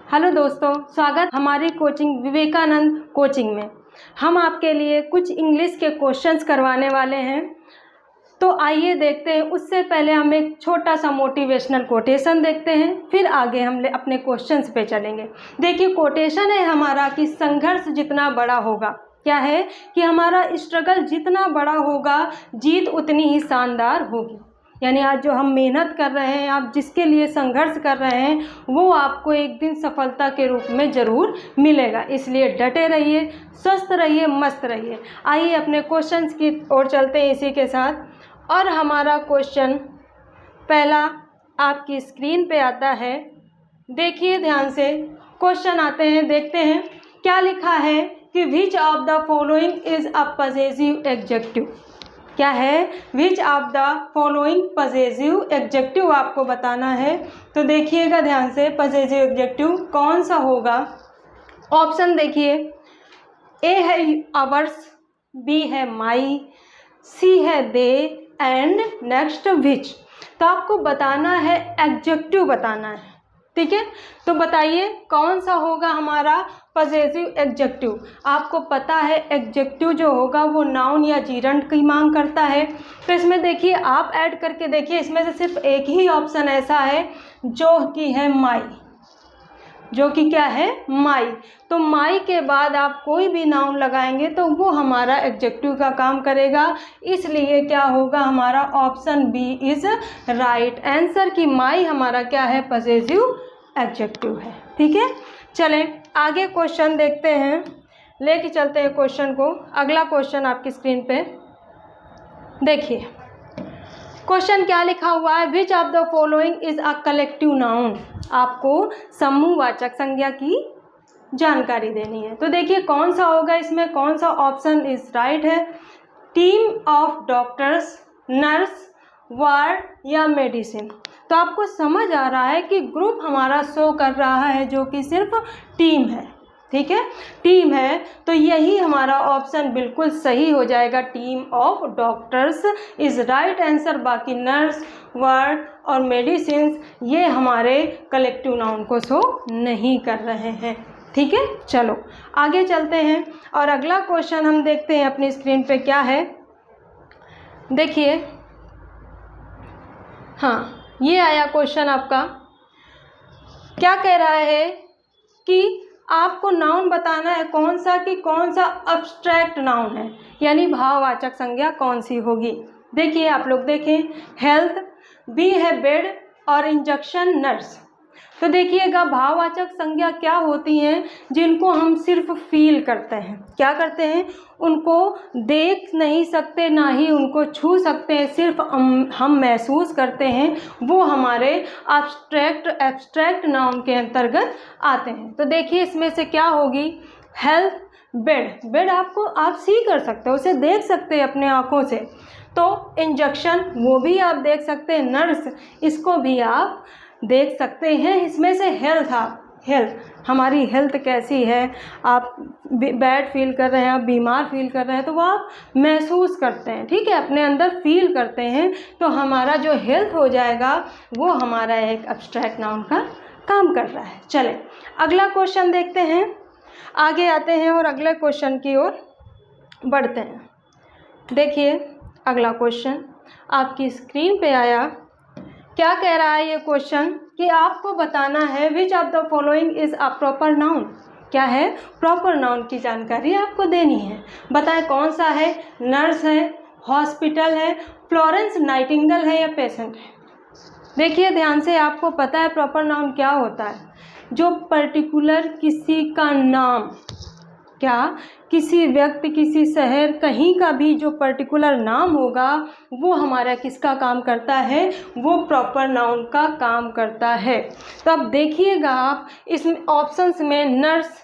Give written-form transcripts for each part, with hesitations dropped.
Hello दोस्तों, स्वागत हमारी कोचिंग विवेकानंद कोचिंग में। हम आपके लिए कुछ इंग्लिश के क्वेश्चंस करवाने वाले हैं, तो आइए देखते हैं। उससे पहले हम एक छोटा सा मोटिवेशनल कोटेशन देखते हैं, फिर आगे हम अपने क्वेश्चंस पे चलेंगे। देखिए, कोटेशन है हमारा कि संघर्ष जितना बड़ा होगा, क्या है कि हमारा स्ट्रगल जितना बड़ा होगा, जीत उतनी ही शानदार होगी। यानी आज जो हम मेहनत कर रहे हैं, आप जिसके लिए संघर्ष कर रहे हैं, वो आपको एक दिन सफलता के रूप में ज़रूर मिलेगा। इसलिए डटे रहिए, स्वस्थ रहिए, मस्त रहिए। आइए अपने क्वेश्चंस की ओर चलते हैं इसी के साथ। और हमारा क्वेश्चन पहला आपकी स्क्रीन पे आता है। देखिए ध्यान से, क्वेश्चन आते हैं, देखते हैं क्या लिखा है कि which of the following is a possessive adjective. क्या है? Which of the following possessive adjective आपको बताना है। तो देखिएगा ध्यान से, पजेसिव एडजेक्टिव कौन सा होगा। ऑप्शन देखिए, ए है आवर्स, बी है माई, सी है दे एंड नेक्स्ट विच। तो आपको बताना है, एडजेक्टिव बताना है, ठीक है। तो बताइए कौन सा होगा हमारा पजेसिव एडजेक्टिव। आपको पता है एडजेक्टिव जो होगा वो नाउन या जीरंड की मांग करता है। तो इसमें देखिए, आप ऐड करके देखिए, इसमें से सिर्फ एक ही ऑप्शन ऐसा है जो कि है माई, जो कि क्या है? माई। तो माई के बाद आप कोई भी नाउन लगाएंगे तो वो हमारा एडजेक्टिव का काम करेगा। इसलिए क्या होगा हमारा? Option B is right answer कि माई हमारा क्या है? पजेसिव एडजेक्टिव है, ठीक है। चलें आगे क्वेश्चन देखते हैं, लेके चलते हैं क्वेश्चन को। अगला क्वेश्चन आपकी स्क्रीन पे देखिए, क्वेश्चन क्या लिखा हुआ है। Which of the following is a collective noun. आपको समूहवाचक संज्ञा की जानकारी देनी है। तो देखिए कौन सा होगा, इसमें कौन सा ऑप्शन इज राइट है। Team of doctors, nurse, ward या मेडिसिन। तो आपको समझ आ रहा है कि ग्रुप हमारा शो कर रहा है जो कि सिर्फ टीम है, ठीक है, टीम है। तो यही हमारा ऑप्शन बिल्कुल सही हो जाएगा। Team of doctors is right answer. बाकी नर्स, वार्ड और मेडिसिन ये हमारे कलेक्टिव नाउन को शो नहीं कर रहे हैं, ठीक है। चलो आगे चलते हैं और अगला क्वेश्चन हम देखते हैं अपनी स्क्रीन पे क्या है। देखिए, हाँ, ये आया क्वेश्चन आपका। क्या कह रहा है कि आपको नाउन बताना है कौन सा, कि कौन सा अब्स्ट्रैक्ट नाउन है, यानी भाववाचक संज्ञा कौन सी होगी। देखिए आप लोग देखें, हेल्थ, बी है बेड और इंजेक्शन नर्स। तो देखिएगा भाववाचक संज्ञा क्या होती हैं, जिनको हम सिर्फ फील करते हैं। क्या करते हैं? उनको देख नहीं सकते, ना ही उनको छू सकते हैं, सिर्फ हम महसूस करते हैं। वो हमारे एब्स्ट्रैक्ट नाउन के अंतर्गत आते हैं। तो देखिए इसमें से क्या होगी? Health, bed. बेड आपको आप सी कर सकते हो, उसे देख सकते हैं अपने आँखों से। तो इंजेक्शन वो भी आप देख सकते हैं, नर्स इसको भी आप देख सकते हैं। इसमें से हेल्थ, आप हेल्थ, हमारी हेल्थ कैसी है, आप बैड फील कर रहे हैं, आप बीमार फील कर रहे हैं, तो वो आप महसूस करते हैं, ठीक है, अपने अंदर फील करते हैं। तो हमारा जो हेल्थ हो जाएगा वो हमारा एक एब्स्ट्रैक्ट नाउन का काम कर रहा है। चले अगला क्वेश्चन देखते हैं, आगे आते हैं और अगले क्वेश्चन की ओर बढ़ते हैं। देखिए अगला क्वेश्चन आपकी स्क्रीन पे आया। क्या कह रहा है ये क्वेश्चन कि आपको बताना है which of the following is a proper noun. क्या है? प्रॉपर नाउन की जानकारी आपको देनी है। बताएं कौन सा है? नर्स है, हॉस्पिटल है, फ्लोरेंस नाइटिंगेल है या पेशेंट है। देखिए ध्यान से, आपको पता है प्रॉपर नाउन क्या होता है? जो पर्टिकुलर किसी का नाम, क्या किसी व्यक्ति, किसी शहर, कहीं का भी जो पर्टिकुलर नाम होगा वो हमारा किसका काम करता है? वो प्रॉपर नाउन का काम करता है। तो अब देखिएगा आप इसमें ऑप्शंस में नर्स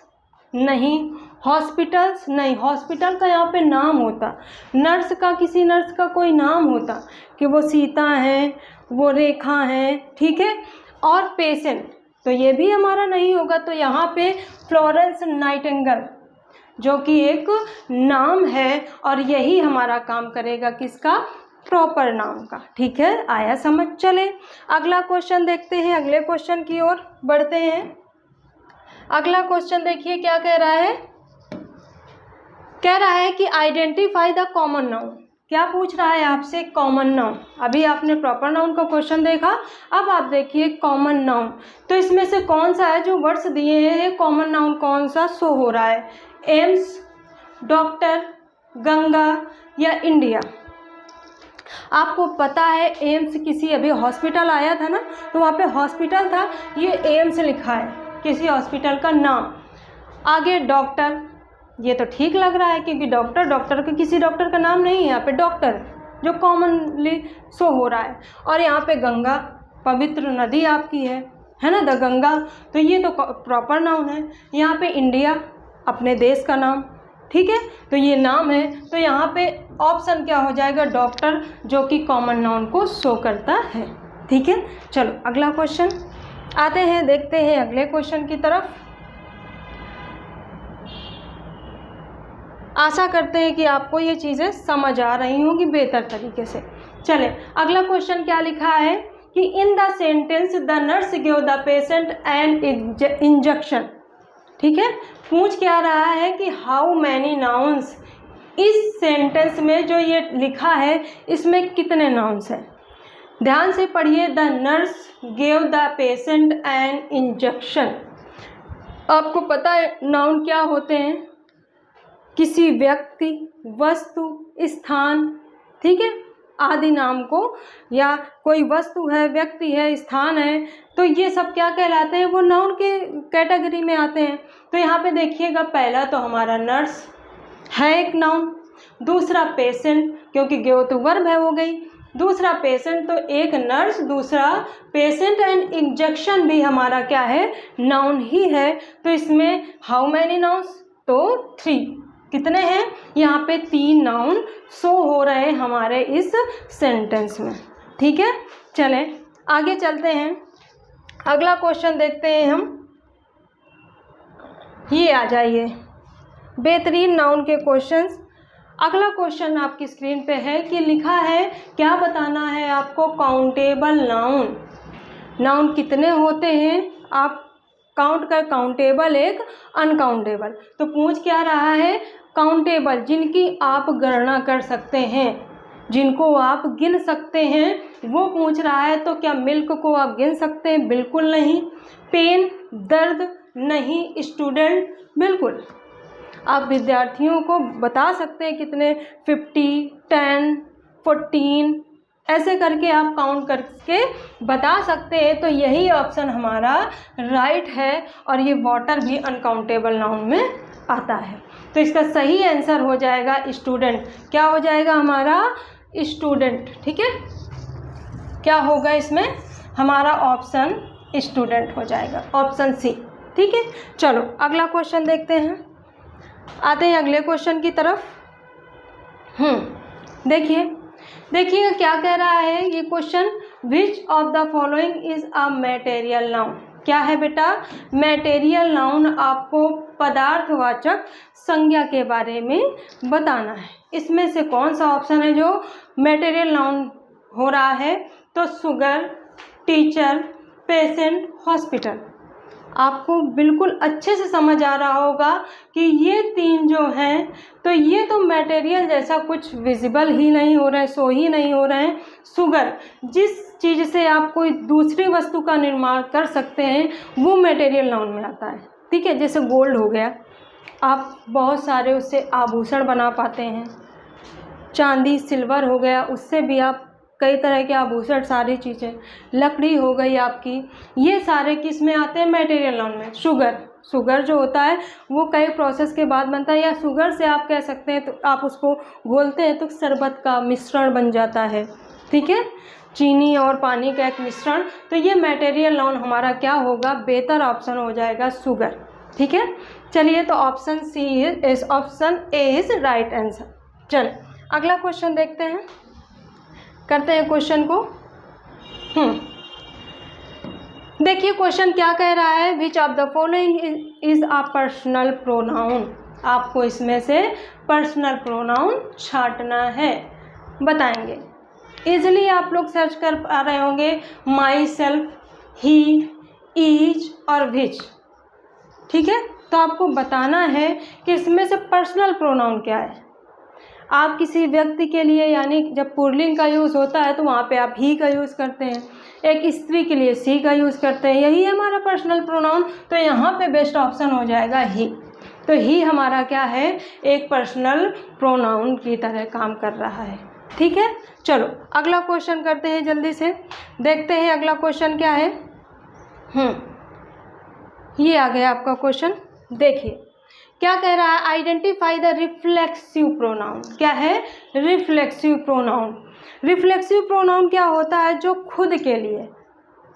नहीं, हॉस्पिटल्स नहीं, हॉस्पिटल का यहाँ पे नाम होता, नर्स का, किसी नर्स का कोई नाम होता कि वो सीता हैं, वो रेखा हैं, ठीक है, और पेशेंट, तो ये भी हमारा नहीं होगा। तो यहाँ पे फ्लोरेंस नाइटिंगेल जो कि एक नाम है और यही हमारा काम करेगा किसका? प्रॉपर नाउन का, ठीक है, आया समझ। चले अगला क्वेश्चन देखते हैं, अगले क्वेश्चन की ओर बढ़ते हैं। अगला क्वेश्चन देखिए क्या कह रहा है। कह रहा है कि आइडेंटिफाई द कॉमन नाउन। क्या पूछ रहा है आपसे? Common noun. अभी आपने प्रॉपर नाउन का क्वेश्चन देखा, अब आप देखिए कॉमन नाउन। तो इसमें से कौन सा है जो वर्ड्स दिए हैं कॉमन नाउन, कौन सा शो हो रहा है? एम्स, डॉक्टर, गंगा या इंडिया। आपको पता है एम्स किसी अभी हॉस्पिटल आया था ना, तो वहाँ पे हॉस्पिटल था, ये एम्स लिखा है किसी हॉस्पिटल का नाम। आगे डॉक्टर, ये तो ठीक लग रहा है क्योंकि डॉक्टर के किसी डॉक्टर का नाम नहीं है, यहाँ पे डॉक्टर जो कॉमनली शो हो रहा है। और यहाँ पे गंगा, पवित्र नदी आपकी है ना, द गंगा, तो ये तो प्रॉपर नाउन है। यहाँ पे इंडिया, अपने देश का नाम, ठीक है, तो ये नाम है। तो यहाँ पे ऑप्शन क्या हो जाएगा? डॉक्टर, जो कि कॉमन नाउन को शो करता है। ठीक है, चलो अगला क्वेश्चन आते हैं, देखते हैं अगले क्वेश्चन की तरफ। आशा करते हैं कि आपको ये चीज़ें समझ आ रही होंगी बेहतर तरीके से। चले अगला क्वेश्चन क्या लिखा है कि in the sentence the nurse give the patient an injection. ठीक है, पूछ क्या रहा है कि हाउ मैनी नाउन्स। इस सेंटेंस में जो ये लिखा है इसमें कितने नाउन्स हैं? ध्यान से पढ़िए। The nurse give the patient an injection. आपको पता है नाउन क्या होते हैं? किसी व्यक्ति, वस्तु, स्थान, ठीक है, आदि नाम को, या कोई वस्तु है, व्यक्ति है, स्थान है, तो ये सब क्या कहलाते हैं? वो नाउन के कैटेगरी में आते हैं। तो यहाँ पे देखिएगा, पहला तो हमारा नर्स है एक नाउन, दूसरा पेशेंट, क्योंकि गिव तो वर्ब है हो गई, दूसरा पेशेंट, तो एक नर्स, दूसरा पेशेंट, एंड इंजेक्शन भी हमारा क्या है? नाउन ही है। तो इसमें हाउ मैनी नाउन्स? तो 3। कितने हैं? यहाँ पे 3 नाउन शो हो रहे हैं हमारे इस सेंटेंस में। ठीक है, चलें आगे चलते हैं, अगला क्वेश्चन देखते हैं हम। ये आ जाइए, बेहतरीन नाउन के क्वेश्चंस। अगला क्वेश्चन आपकी स्क्रीन पे है कि लिखा है, क्या बताना है आपको? Countable noun. नाउन कितने होते हैं आप काउंट कर, काउंटेबल एक, अनकाउंटेबल। तो पूछ क्या रहा है? काउंटेबल, जिनकी आप गणना कर सकते हैं, जिनको आप गिन सकते हैं, वो पूछ रहा है। तो क्या मिल्क को आप गिन सकते हैं? बिल्कुल नहीं। पेन, दर्द, नहीं। स्टूडेंट, बिल्कुल। आप विद्यार्थियों को बता सकते हैं कितने, 50, 10, 14, ऐसे करके आप काउंट करके बता सकते हैं। तो यही ऑप्शन हमारा राइट है, और ये वाटर भी अनकाउंटेबल नाउन में आता है। तो इसका सही आंसर हो जाएगा स्टूडेंट। क्या हो जाएगा हमारा? स्टूडेंट। ठीक है, क्या होगा इसमें? हमारा ऑप्शन स्टूडेंट हो जाएगा, ऑप्शन सी। ठीक है, चलो अगला क्वेश्चन देखते हैं, आते हैं अगले क्वेश्चन की तरफ। देखिए क्या कह रहा है ये question. Which of the following is a material noun. क्या है बेटा? मटेरियल नाउन आपको पदार्थवाचक संज्ञा के बारे में बताना है। इसमें से कौन सा ऑप्शन है जो मटेरियल नाउन हो रहा है? तो शुगर, टीचर, पेशेंट, हॉस्पिटल। आपको बिल्कुल अच्छे से समझ आ रहा होगा कि ये 3 जो हैं, तो ये तो मटेरियल जैसा कुछ विजिबल ही नहीं हो रहे हैं, शो ही नहीं हो रहे हैं। शुगर, जिस चीज़ से आप कोई दूसरी वस्तु का निर्माण कर सकते हैं, वो मटेरियल नाउन में आता है। ठीक है, जैसे गोल्ड हो गया, आप बहुत सारे उससे आभूषण बना पाते हैं। चांदी, सिल्वर हो गया, उससे भी आप कई तरह के आभूषण, सारी चीज़ें। लकड़ी हो गई आपकी, ये सारे किस में आते हैं? मटेरियल नाउन में। शुगर जो होता है वो कई प्रोसेस के बाद बनता है, या शुगर से आप कह सकते हैं, तो आप उसको घोलते हैं तो शरबत का मिश्रण बन जाता है। ठीक है, चीनी और पानी का एक मिश्रण। तो ये मटेरियल नाउन हमारा क्या होगा? बेहतर ऑप्शन हो जाएगा शुगर। ठीक है, चलिए तो option C is, option A is right answer. चलिए अगला क्वेश्चन देखते हैं, करते हैं क्वेश्चन को। देखिए क्वेश्चन क्या कह रहा है। Which of the following is a personal pronoun. आपको इसमें से पर्सनल प्रोनाउन छांटना है, बताएंगे। इजीली आप लोग सर्च कर पा रहे होंगे, माई सेल्फ, ही, ईच और विच। ठीक है। तो आपको बताना है कि इसमें से पर्सनल प्रोनाउन क्या है। आप किसी व्यक्ति के लिए, यानी जब पुल्लिंग का यूज़ होता है तो वहाँ पे आप ही का यूज़ करते हैं, एक स्त्री के लिए सी का यूज़ करते हैं, यही है हमारा पर्सनल प्रोनाउन। तो यहाँ पे बेस्ट ऑप्शन हो जाएगा ही। तो ही हमारा क्या है, एक पर्सनल प्रोनाउन की तरह काम कर रहा है। ठीक है, चलो अगला क्वेश्चन करते हैं, जल्दी से देखते हैं अगला क्वेश्चन क्या है। ये आ गया आपका क्वेश्चन। देखिए क्या कह रहा है, आइडेंटिफाई द रिफ्लेक्सिव प्रोनाउन। क्या है, रिफ्लेक्सिव प्रोनाउन। रिफ्लेक्सिव प्रोनाउन क्या होता है, जो खुद के लिए,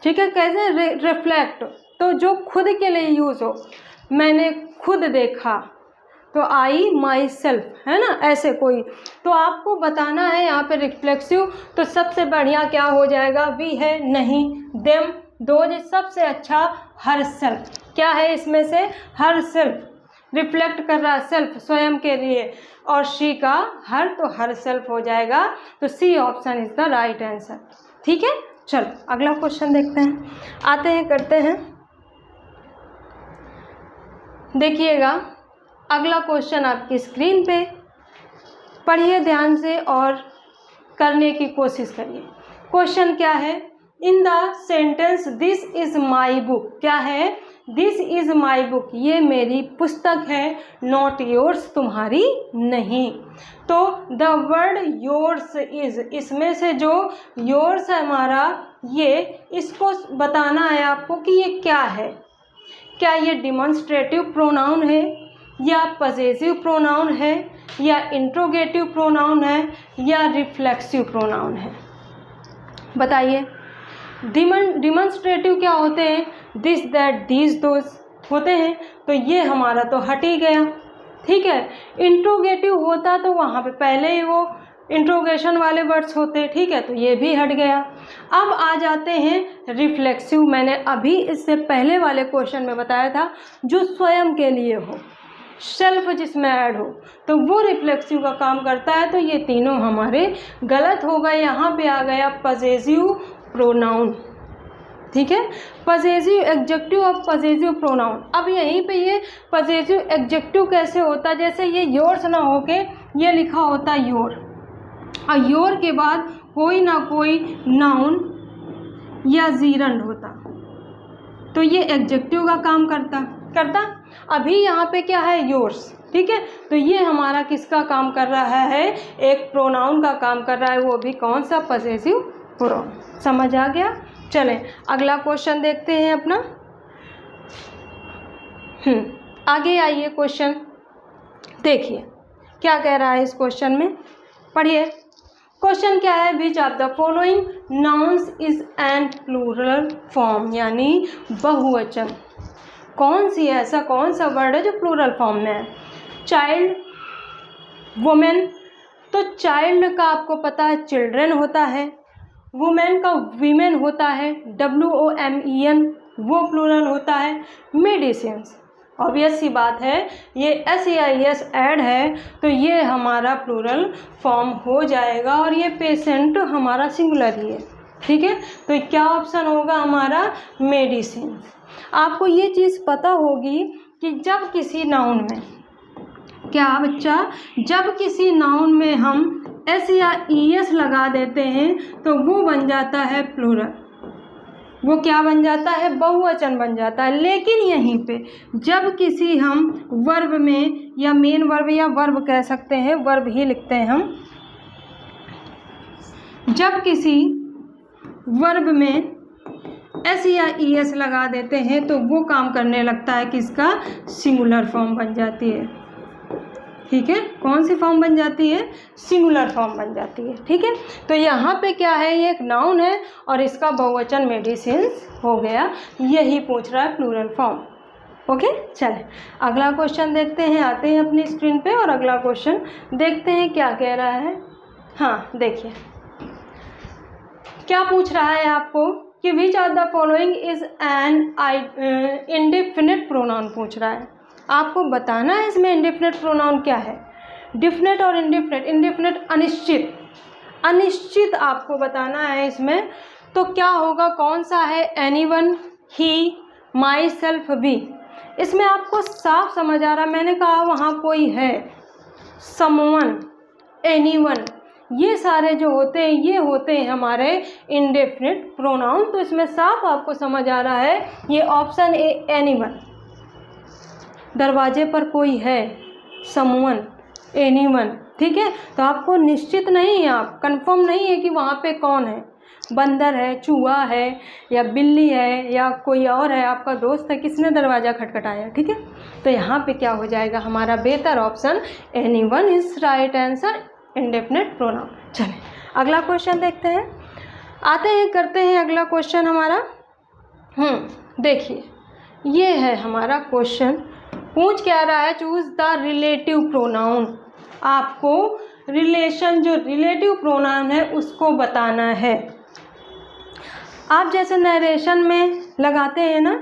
ठीक है, कैसे रिफ्लेक्ट, तो जो खुद के लिए यूज़ हो। मैंने खुद देखा, तो आई माई सेल्फ, है ना, ऐसे कोई। तो आपको बताना है यहाँ पे रिफ्लेक्सिव, तो सबसे बढ़िया क्या हो जाएगा, वी है, नहीं, देम, दोज, सबसे अच्छा हर सेल्फ। क्या है इसमें से, हर सेल्फ, रिफ्लेक्ट कर रहा है सेल्फ, स्वयं के लिए, और शी का हर, तो हर सेल्फ हो जाएगा। तो C option is the right answer. ठीक है, चलो अगला क्वेश्चन देखते हैं, आते हैं, करते हैं। देखिएगा अगला क्वेश्चन आपकी स्क्रीन पे, पढ़िए ध्यान से और करने की कोशिश करिए। क्वेश्चन क्या है, in the sentence this is my book. क्या है, दिस इज माई बुक, ये मेरी पुस्तक है, नॉट योर्स, तुम्हारी नहीं। तो द वर्ड योर्स इज, इसमें से जो योर्स है हमारा, ये, इसको बताना है आपको कि ये क्या है। क्या ये डिमॉन्स्ट्रेटिव प्रोनाउन है, या पजेसिव प्रोनाउन है, या इंट्रोगेटिव प्रोनाउन है, या रिफ्लेक्सिव प्रोनाउन है, बताइए। डिमॉन्स्ट्रेटिव क्या होते हैं, दिस, दैट, दीज, दोस होते हैं, तो ये हमारा तो हट ही गया। ठीक है, इंट्रोगेटिव होता तो वहाँ पे पहले ही वो इंट्रोगेशन वाले वर्ड्स होते, ठीक है, तो ये भी हट गया। अब आ जाते हैं रिफ्लेक्सिव। मैंने अभी इससे पहले वाले क्वेश्चन में बताया था, जो स्वयं के लिए हो, सेल्फ जिसमें ऐड हो, तो वो रिफ्लेक्सिव का काम करता है। तो ये तीनों हमारे गलत हो गए। यहाँ पे आ गया पजेसिव प्रोनाउन। ठीक है, पजेसिव एडजेक्टिव और पजेसिव प्रोनाउन। अब यहीं पे ये पजेसिव एडजेक्टिव कैसे होता है, जैसे ये योर्स ना होके ये लिखा होता योर, और योर के बाद कोई ना कोई नाउन या जीरंड होता, तो ये एडजेक्टिव का काम करता। अभी यहाँ पे क्या है, योर्स। ठीक है, तो ये हमारा किसका काम कर रहा है, एक प्रोनाउन का काम कर रहा है, वो भी कौन सा, पजेसिव प्रोनाउन। समझ आ गया। चलें अगला क्वेश्चन देखते हैं अपना। आगे आइए, क्वेश्चन देखिए क्या कह रहा है इस क्वेश्चन में, पढ़िए। क्वेश्चन क्या है, which of the following nouns is an plural form, यानी बहुवचन। कौन सी, ऐसा कौन सा वर्ड है जो प्लूरल फॉर्म में है। चाइल्ड, वुमेन, तो चाइल्ड का आपको पता है चिल्ड्रन होता है, वुमेन का वीमेन होता है, WOMEN, वो प्लूरल होता है। मेडिसिन्स, ऑब्वियस सी बात है, ये SAIS ऐड है, तो ये हमारा प्लूरल फॉर्म हो जाएगा, और ये पेशेंट हमारा सिंगुलर ही है। ठीक है, तो क्या ऑप्शन होगा हमारा, मेडिसिन। आपको ये चीज़ पता होगी कि जब किसी नाउन में, क्या बच्चा, जब किसी नाउन में हम S या ES लगा देते हैं तो वो बन जाता है प्लूरल, वो क्या बन जाता है, बहुवचन बन जाता है। लेकिन यहीं पे जब किसी हम वर्ब में, या मेन वर्ब या वर्ब कह सकते हैं, वर्ब ही लिखते हैं हम, जब किसी वर्ब में S या ES लगा देते हैं तो वो काम करने लगता है किसका, सिंगुलर फॉर्म बन जाती है। ठीक है, कौन सी फॉर्म बन जाती है, सिंगुलर फॉर्म बन जाती है। ठीक है, तो यहाँ पे क्या है, ये एक नाउन है और इसका बहुवचन मेडिसिन्स हो गया, यही पूछ रहा है प्लूरल फॉर्म। ओके, चलें अगला क्वेश्चन देखते हैं, आते हैं अपनी स्क्रीन पे और अगला क्वेश्चन देखते हैं क्या कह रहा है। हाँ देखिए क्या पूछ रहा है आपको कि which of the following is N indefinite pronoun पूछ रहा है। आपको बताना है इसमें इंडेफिनिट प्रोनाउन क्या है। डिफिनिट और इंडेफिनिट, इंडेफिनिट अनिश्चित, अनिश्चित आपको बताना है इसमें, तो क्या होगा, कौन सा है, anyone, he, myself, we. इसमें आपको साफ समझ आ रहा, मैंने कहा वहाँ कोई है, समवन, एनीवन, ये सारे जो होते हैं ये होते हैं हमारे इंडेफिनिट प्रोनाउन। तो इसमें साफ आपको समझ आ रहा है ये ऑप्शन ए, एनीवन। दरवाजे पर कोई है, समवन, एनीवन, ठीक है। तो आपको निश्चित नहीं है, आप कंफर्म नहीं है कि वहाँ पे कौन है, बंदर है, चूहा है, या बिल्ली है, या कोई और है, आपका दोस्त है, किसने दरवाज़ा खटखटाया, ठीक है। तो यहाँ पे क्या हो जाएगा हमारा बेहतर option, anyone is right answer, indefinite pronoun. चलें अगला क्वेश्चन देखते हैं, आते हैं करते हैं अगला क्वेश्चन हमारा। देखिए ये है हमारा क्वेश्चन, पूछ क्या रहा है, चूज द रिलेटिव प्रोनाउन। आपको रिलेशन, जो रिलेटिव प्रोनाउन है उसको बताना है। आप जैसे नरेशन में लगाते हैं ना,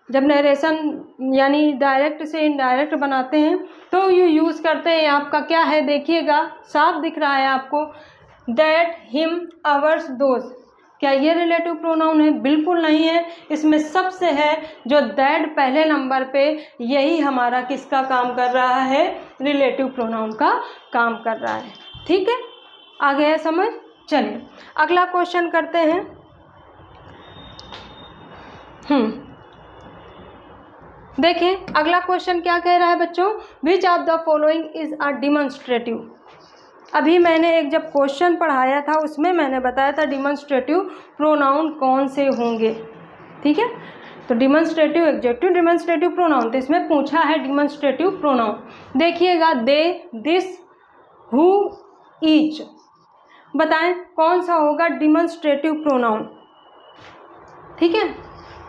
जब नरेशन यानी डायरेक्ट से इनडायरेक्ट बनाते हैं तो ये यूज़ करते हैं, आपका क्या है देखिएगा, साफ दिख रहा है आपको, दैट, हिम, अवर्स, दोज। क्या ये रिलेटिव प्रोनाउन है? बिल्कुल नहीं है। इसमें सबसे है जो दैट पहले नंबर पे, यही हमारा किसका काम कर रहा है, रिलेटिव प्रोनाउन का काम कर रहा है, ठीक है। आ गया है समझ। चलिए अगला क्वेश्चन करते हैं। देखिए अगला क्वेश्चन क्या कह रहा है बच्चों, विच of the following is a demonstrative. अभी मैंने एक जब क्वेश्चन पढ़ाया था उसमें मैंने बताया था डिमॉन्स्ट्रेटिव प्रोनाउन कौन से होंगे, ठीक है। तो डिमॉन्स्ट्रेटिव एडजेक्टिव, डिमॉन्स्ट्रेटिव प्रोनाउन, तो इसमें पूछा है डिमॉन्स्ट्रेटिव प्रोनाउन। देखिएगा, दे, दिस, हु, ईच, बताएं कौन सा होगा डिमॉन्स्ट्रेटिव प्रोनाउन, ठीक है।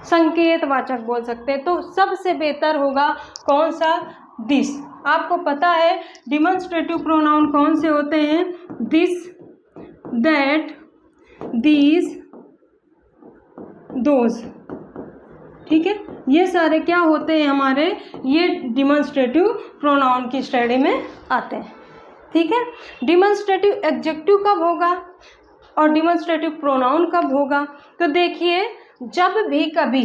संकेतवाचक बोल सकते हैं, तो सबसे बेहतर होगा कौन सा, दिस। आपको पता है डिमॉन्स्ट्रेटिव प्रोनाउन कौन से होते हैं, दिस, दैट, दीज, दोज, ठीक है। ये सारे क्या होते हैं हमारे, ये डिमॉन्स्ट्रेटिव प्रोनाउन की स्टडी में आते हैं, ठीक है। डिमॉन्स्ट्रेटिव एडजेक्टिव कब होगा और डिमॉन्स्ट्रेटिव प्रोनाउन कब होगा, तो देखिए जब भी कभी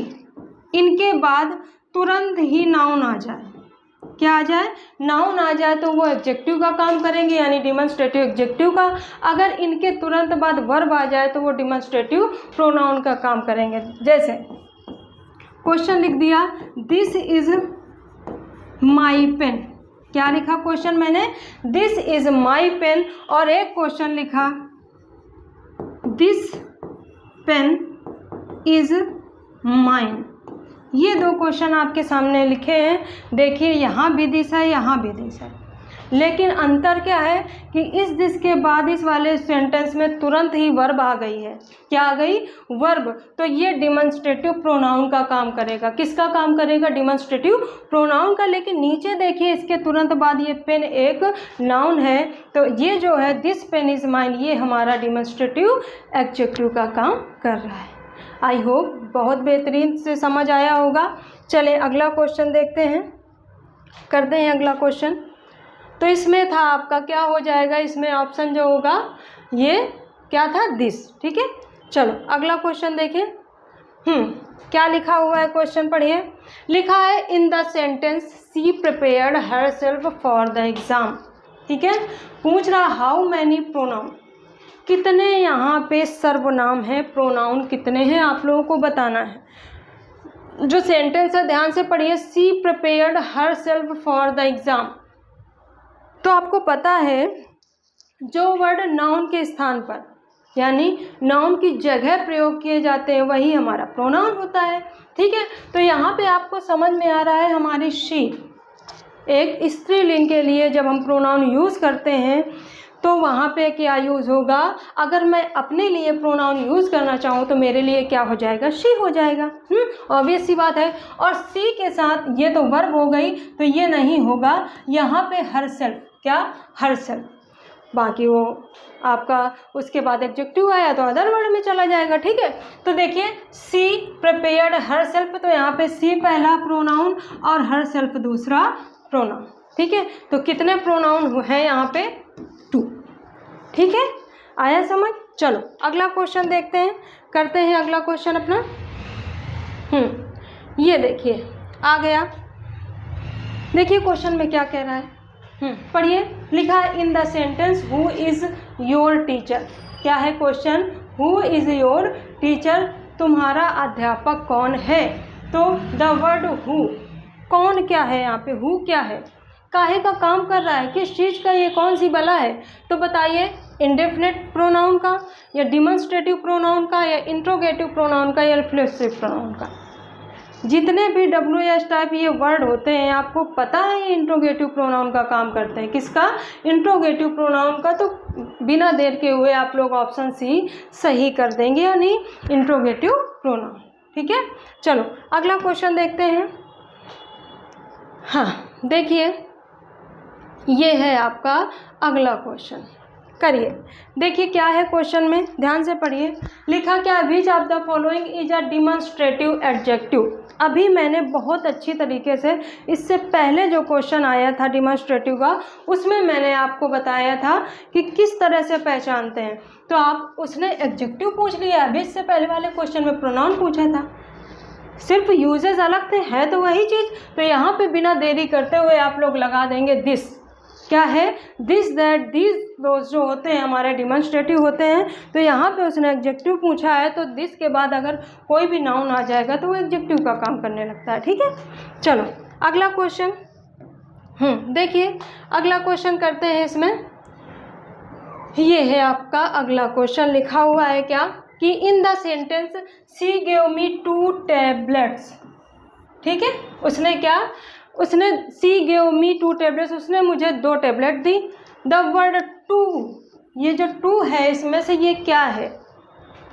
इनके बाद तुरंत ही नाउन आ जाए, क्या आ जाए, नाउन आ जाए, तो वो एडजेक्टिव का काम करेंगे, यानी डिमॉन्स्ट्रेटिव एडजेक्टिव का। अगर इनके तुरंत बाद वर्ब आ जाए तो वो डिमॉन्स्ट्रेटिव प्रोनाउन का काम करेंगे। जैसे क्वेश्चन लिख दिया, दिस इज माई पेन। क्या लिखा क्वेश्चन मैंने, दिस इज माई पेन, और एक क्वेश्चन लिखा, दिस पेन इज माइन। ये दो क्वेश्चन आपके सामने लिखे हैं। देखिए यहाँ भी दिस है, यहाँ भी दिस है, लेकिन अंतर क्या है कि इस दिस के बाद इस वाले सेंटेंस में तुरंत ही वर्ब आ गई है। क्या आ गई, वर्ब। तो ये डिमॉन्स्ट्रेटिव प्रोनाउन का काम करेगा। किसका काम करेगा, डिमॉन्स्ट्रेटिव प्रोनाउन का। लेकिन नीचे देखिए इसके तुरंत बाद ये पेन एक नाउन है, तो ये जो है दिस पेन इज माइन, ये हमारा डिमॉन्स्ट्रेटिव एडजेक्टिव का काम कर रहा है। आई होप बहुत बेहतरीन से समझ आया होगा। चलें अगला क्वेश्चन देखते हैं, करते हैं अगला क्वेश्चन। तो इसमें था आपका क्या हो जाएगा, इसमें ऑप्शन जो होगा ये क्या था, दिस, ठीक है। चलो अगला क्वेश्चन देखें। क्या लिखा हुआ है, क्वेश्चन पढ़िए। लिखा है, in the sentence she prepared herself for the exam, ठीक है। पूछ रहा हाउ मैनी प्रोनाउन, कितने यहाँ पे सर्वनाम है, प्रोनाउन कितने हैं आप लोगों को बताना है। जो सेंटेंस है ध्यान से पढ़िए, she prepared herself for the exam. तो आपको पता है जो वर्ड नाउन के स्थान पर यानी नाउन की जगह प्रयोग किए जाते हैं वही हमारा प्रोनाउन होता है, ठीक है। तो यहाँ पे आपको समझ में आ रहा है हमारी शी, एक स्त्रीलिंग के लिए जब हम प्रोनाउन यूज़ करते हैं तो वहाँ पे क्या यूज़ होगा। अगर मैं अपने लिए प्रोनाउन यूज़ करना चाहूँ तो मेरे लिए क्या हो जाएगा, शी हो जाएगा। ऑब्वियस सी बात है। और सी के साथ ये तो वर्ब हो गई, तो ये नहीं होगा यहाँ पे हर सेल्फ, क्या, हर सेल्फ। बाकी वो आपका उसके बाद एडजेक्टिव आया तो अदर वर्ड में चला जाएगा, ठीक है। तो देखिए सी प्रिपेयर्ड हर सेल्फ, तो यहाँ पे सी पहला प्रोनाउन और हर सेल्फ दूसरा प्रोनाउन, ठीक है। तो कितने प्रोनाउन हैं यहाँ पे, 2, ठीक है। आया समझ। चलो अगला क्वेश्चन देखते हैं, करते हैं अगला क्वेश्चन अपना। ये देखिए आ गया, देखिए क्वेश्चन में क्या कह रहा है, पढ़िए। लिखा है in the sentence who is your teacher. क्या है question, who is your teacher, तुम्हारा अध्यापक कौन है। तो द वर्ड हु, कौन क्या है यहाँ पे, हु क्या है, काहे का काम कर रहा है, किस चीज़ का, ये कौन सी बला है। तो बताइए इंडेफिनिट प्रोनाउन का, या डिमॉन्स्ट्रेटिव प्रोनाउन का, या इंट्रोगेटिव प्रोनाउन का, या रिफ्लेक्सिव प्रोनाउन का। जितने भी WH टाइप ये वर्ड होते हैं आपको पता है ये इंट्रोगेटिव प्रोनाउन का काम करते हैं। किसका, इंट्रोगेटिव प्रोनाउन का। तो बिना देर के हुए आप लोग ऑप्शन सी सही कर देंगे, यानी इंट्रोगेटिव प्रोनाउन। ठीक है, चलो अगला क्वेश्चन देखते हैं। हाँ देखिए ये है आपका अगला क्वेश्चन, करिए। देखिए क्या है क्वेश्चन में, ध्यान से पढ़िए। लिखा क्या, विच of the following is a demonstrative adjective. अभी मैंने बहुत अच्छी तरीके से, इससे पहले जो क्वेश्चन आया था डिमॉन्स्ट्रेटिव का, उसमें मैंने आपको बताया था कि किस तरह से पहचानते हैं। तो आप उसने एडजेक्टिव पूछ लिया, अभी इससे पहले वाले क्वेश्चन में प्रोनाउन पूछा था, सिर्फ यूजेस अलग थे, है तो वही चीज़। तो यहाँ पे बिना देरी करते हुए आप लोग लगा देंगे दिस। क्या है, दिस, दैट, दिस, दोज जो होते हैं हमारे डिमॉन्स्ट्रेटिव होते हैं। तो यहाँ पे उसने एडजेक्टिव पूछा है, तो दिस के बाद अगर कोई भी नाउन आ जाएगा तो वो एडजेक्टिव का काम करने लगता है। ठीक है, चलो अगला क्वेश्चन। देखिए अगला क्वेश्चन करते हैं। इसमें ये है आपका अगला क्वेश्चन, लिखा हुआ है क्या कि in the sentence she gave me 2 tablets. ठीक है, उसने क्या, उसने सी गेव मी 2 टैबलेट्स, उसने मुझे 2 टैबलेट दी। द वर्ड टू, ये जो टू है इसमें से ये क्या है,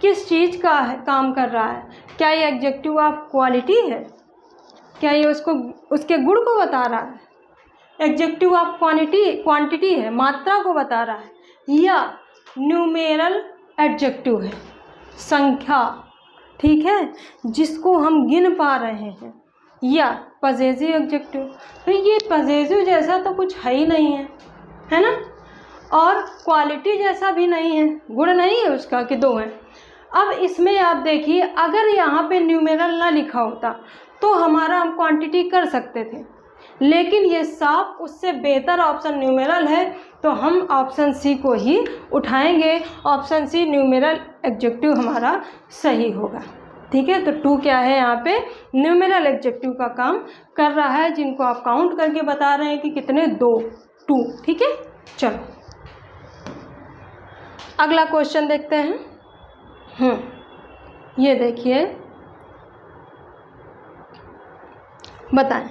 किस चीज़ का है, काम कर रहा है। क्या ये एडजेक्टिव ऑफ क्वालिटी है, क्या ये उसको उसके गुण को बता रहा है, एडजेक्टिव ऑफ क्वांटिटी है, मात्रा को बता रहा है, या न्यूमेरल एडजेक्टिव है, संख्या। ठीक है, जिसको हम गिन पा रहे हैं, या पजेसिव एडजेक्टिव। तो ये पजेसिव जैसा तो कुछ है ही नहीं है ना, और क्वालिटी जैसा भी नहीं है, गुण नहीं है उसका कि 2 हैं। अब इसमें आप देखिए, अगर यहाँ पे न्यूमेरल ना लिखा होता तो हमारा हम क्वांटिटी कर सकते थे, लेकिन ये साफ उससे बेहतर ऑप्शन न्यूमेरल है, तो हम ऑप्शन सी को ही उठाएंगे। ऑप्शन सी न्यूमेरल एडजेक्टिव हमारा सही होगा। ठीक है, तो 2 क्या है, यहाँ पे न्यूमेरल एडजेक्टिव का काम कर रहा है, जिनको आप काउंट करके बता रहे हैं कि कितने, 2। ठीक है, चलो अगला क्वेश्चन देखते हैं। ये देखिए, बताएं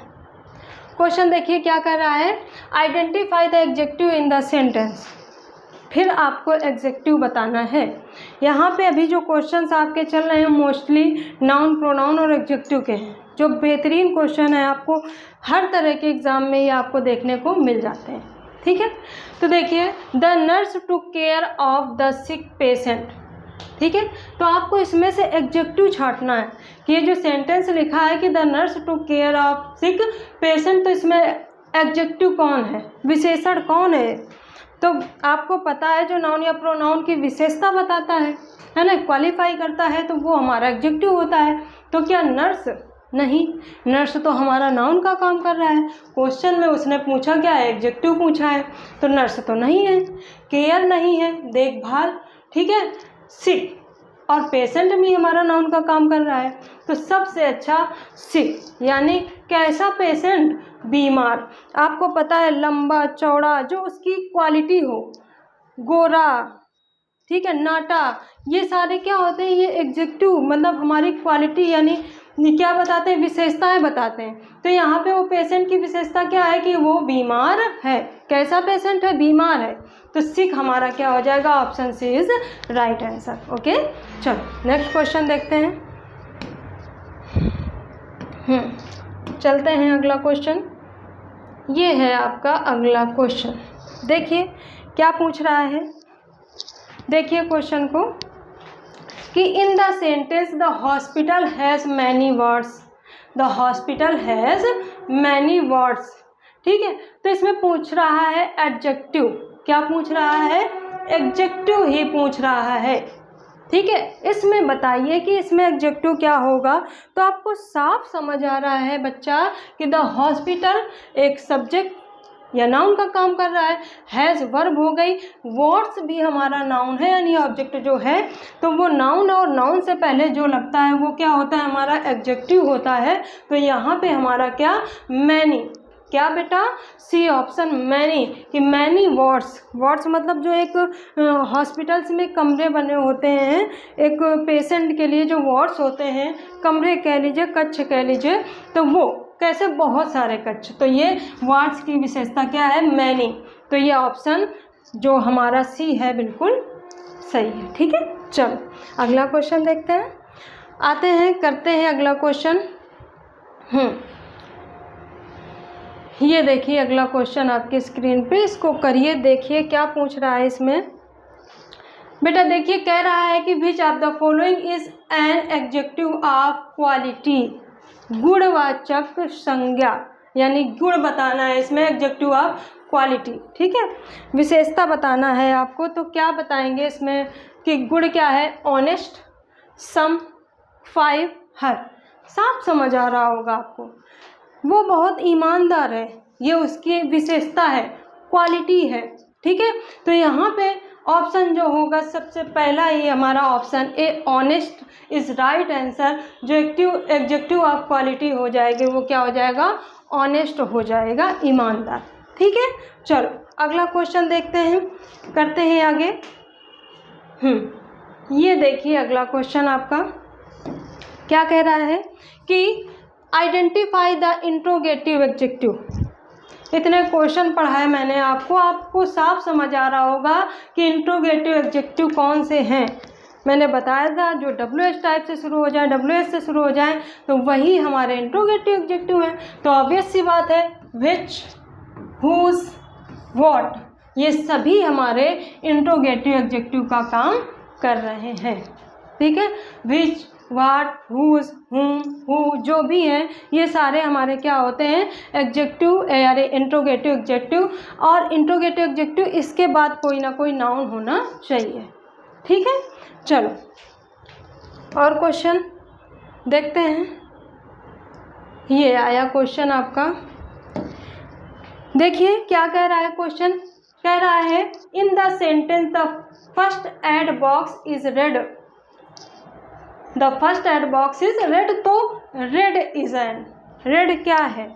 क्वेश्चन। देखिए क्या कर रहा है, identify the adjective in the sentence. फिर आपको एडजेक्टिव बताना है। यहाँ पे अभी जो क्वेश्चंस आपके चल रहे हैं मोस्टली नाउन, प्रोनाउन और एडजेक्टिव के हैं, जो बेहतरीन क्वेश्चन है, आपको हर तरह के एग्ज़ाम में ये आपको देखने को मिल जाते हैं। ठीक है, तो देखिए, the nurse took care of the sick patient. ठीक है, तो आपको इसमें से एडजेक्टिव छांटना है कि ये जो सेंटेंस लिखा है कि the nurse took care of sick patient, तो इसमें एडजेक्टिव कौन है, विशेषण कौन है। तो आपको पता है जो नाउन या प्रोनाउन की विशेषता बताता है ना, क्वालिफाई करता है, तो वो हमारा एडजेक्टिव होता है। तो क्या नर्स, नहीं, नर्स तो हमारा नाउन का काम कर रहा है। क्वेश्चन में उसने पूछा क्या है, एडजेक्टिव पूछा है, तो नर्स तो नहीं है, केयर नहीं है, देखभाल। ठीक है, सिक और पेशेंट भी हमारा नाउन का काम कर रहा है, तो सबसे अच्छा सिक, यानी कैसा पेशेंट, बीमार। आपको पता है लंबा चौड़ा, जो उसकी क्वालिटी हो, गोरा, ठीक है, नाटा, ये सारे क्या होते हैं, ये एडजेक्टिव मतलब हमारी क्वालिटी, यानी क्या बताते हैं, विशेषताएं बताते हैं। तो यहाँ पे वो पेशेंट की विशेषता क्या है कि वो बीमार है। कैसा पेशेंट है, बीमार है, तो सिक हमारा क्या हो जाएगा, option C is right answer. Okay, चलो नेक्स्ट क्वेश्चन देखते हैं। चलते हैं अगला क्वेश्चन। ये है आपका अगला क्वेश्चन। देखिए क्या पूछ रहा है, देखिए क्वेश्चन को कि in the sentence the hospital has many wards. The hospital has many wards. ठीक है, तो इसमें पूछ रहा है एडजेक्टिव। क्या पूछ रहा है, एडजेक्टिव ही पूछ रहा है। ठीक है, इसमें बताइए कि इसमें एडजेक्टिव क्या होगा। तो आपको साफ समझ आ रहा है बच्चा कि द हॉस्पिटल एक सब्जेक्ट या नाउन का काम कर रहा है, हैज़ वर्ब हो गई, वॉट्स भी हमारा नाउन है यानी ऑब्जेक्ट जो है, तो वो नाउन और नाउन से पहले जो लगता है वो क्या होता है, हमारा एडजेक्टिव होता है। तो यहाँ पे हमारा क्या, मैनी, क्या बेटा, सी ऑप्शन मैनी, कि मैनी वार्ड्स, वार्ड्स मतलब जो एक हॉस्पिटल्स में कमरे बने होते हैं एक पेशेंट के लिए, जो वार्ड्स होते हैं, कमरे कह लीजिए, कक्ष कह लीजिए, तो वो कैसे, बहुत सारे कक्ष, तो ये वार्ड्स की विशेषता क्या है, मैनी। तो ये ऑप्शन जो हमारा सी है बिल्कुल सही है। ठीक है, चलो अगला क्वेश्चन देखते हैं, आते हैं, करते हैं अगला क्वेश्चन। ये देखिए अगला क्वेश्चन आपके स्क्रीन पे, इसको करिए, देखिए क्या पूछ रहा है इसमें। बेटा देखिए, कह रहा है कि which of the following is an adjective of quality, गुणवाचक संज्ञा, यानी गुण बताना है इसमें, एडजेक्टिव ऑफ क्वालिटी। ठीक है, विशेषता बताना है आपको, तो क्या बताएंगे इसमें कि गुण क्या है, ऑनेस्ट, सम, 5, हर। साफ समझ आ रहा होगा आपको, वो बहुत ईमानदार है, ये उसकी विशेषता है, क्वालिटी है। ठीक है, तो यहाँ पे ऑप्शन जो होगा सबसे पहला ही हमारा option A, honest is right answer. जो एडजेक्टिव ऑफ क्वालिटी हो जाएगी वो क्या हो जाएगा, ऑनेस्ट हो जाएगा, ईमानदार। ठीक है, चलो अगला क्वेश्चन देखते हैं, करते हैं आगे। ये देखिए अगला क्वेश्चन आपका क्या कह रहा है कि आइडेंटिफाई द इंट्रोगेटिव एडजेक्टिव। इतने क्वेश्चन पढ़ाए मैंने आपको, आपको साफ समझ आ रहा होगा कि इंट्रोगेटिव एडजेक्टिव कौन से हैं। मैंने बताया था जो WH टाइप से शुरू हो जाए, WH से शुरू हो जाए, तो वही हमारे इंट्रोगेटिव एडजेक्टिव हैं। तो ऑब्वियस सी बात है, विच, हुज, व्हाट, ये सभी हमारे इंट्रोगेटिव एडजेक्टिव का काम कर रहे हैं। ठीक है, विच, वाट, हुज, हुम, हु, जो भी हैं ये सारे हमारे क्या होते हैं, एडजेक्टिव यानी इंट्रोगेटिव एडजेक्टिव। और इंट्रोगेटिव एडजेक्टिव इसके बाद कोई ना कोई नाउन होना चाहिए। ठीक है, चलो और क्वेश्चन देखते हैं। ये आया क्वेश्चन आपका, देखिए क्या कह रहा है क्वेश्चन, कह रहा है in the sentence the first aid box is red, the first aid box is red. तो रेड इज एन, रेड क्या है,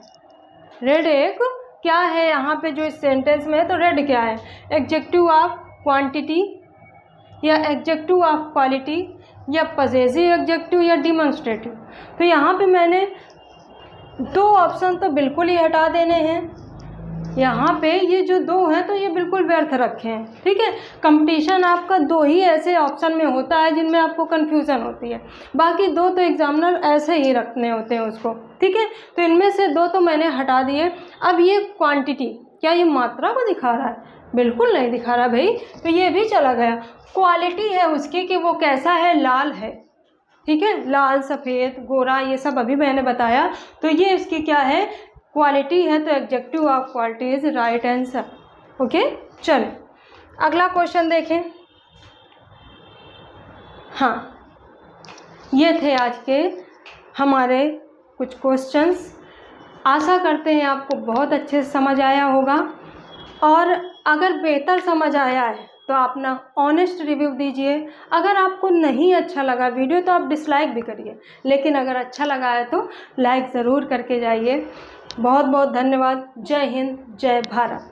रेड एक क्या है यहाँ पे जो इस सेंटेंस में है, तो रेड क्या है, एडजेक्टिव ऑफ क्वांटिटी या एडजेक्टिव ऑफ क्वालिटी या पजेसिव एडजेक्टिव या डिमॉन्स्ट्रेटिव। तो यहाँ पे मैंने दो ऑप्शन तो बिल्कुल ही हटा देने हैं, यहाँ पे ये जो दो हैं तो ये बिल्कुल व्यर्थ रखे हैं। ठीक है, कंपटीशन आपका दो ही ऐसे ऑप्शन में होता है जिनमें आपको कन्फ्यूज़न होती है, बाकी दो तो एग्जामिनर ऐसे ही रखने होते हैं उसको। ठीक है, तो इनमें से दो तो मैंने हटा दिए। अब ये क्वांटिटी, क्या ये मात्रा को दिखा रहा है, बिल्कुल नहीं दिखा रहा भाई, तो ये भी चला गया। क्वालिटी है उसकी कि वो कैसा है, लाल है। ठीक है, लाल, सफ़ेद, गोरा, ये सब अभी मैंने बताया, तो ये इसकी क्या है, क्वालिटी है। तो adjective of quality is right answer. Okay, चलो अगला क्वेश्चन देखें। हाँ, ये थे आज के हमारे कुछ क्वेश्चंस। आशा करते हैं आपको बहुत अच्छे से समझ आया होगा, और अगर बेहतर समझ आया है तो आप ना ऑनेस्ट रिव्यू दीजिए। अगर आपको नहीं अच्छा लगा वीडियो तो आप डिसलाइक भी करिए, लेकिन अगर अच्छा लगा है तो लाइक ज़रूर करके जाइए। बहुत बहुत धन्यवाद। जय हिंद, जय भारत।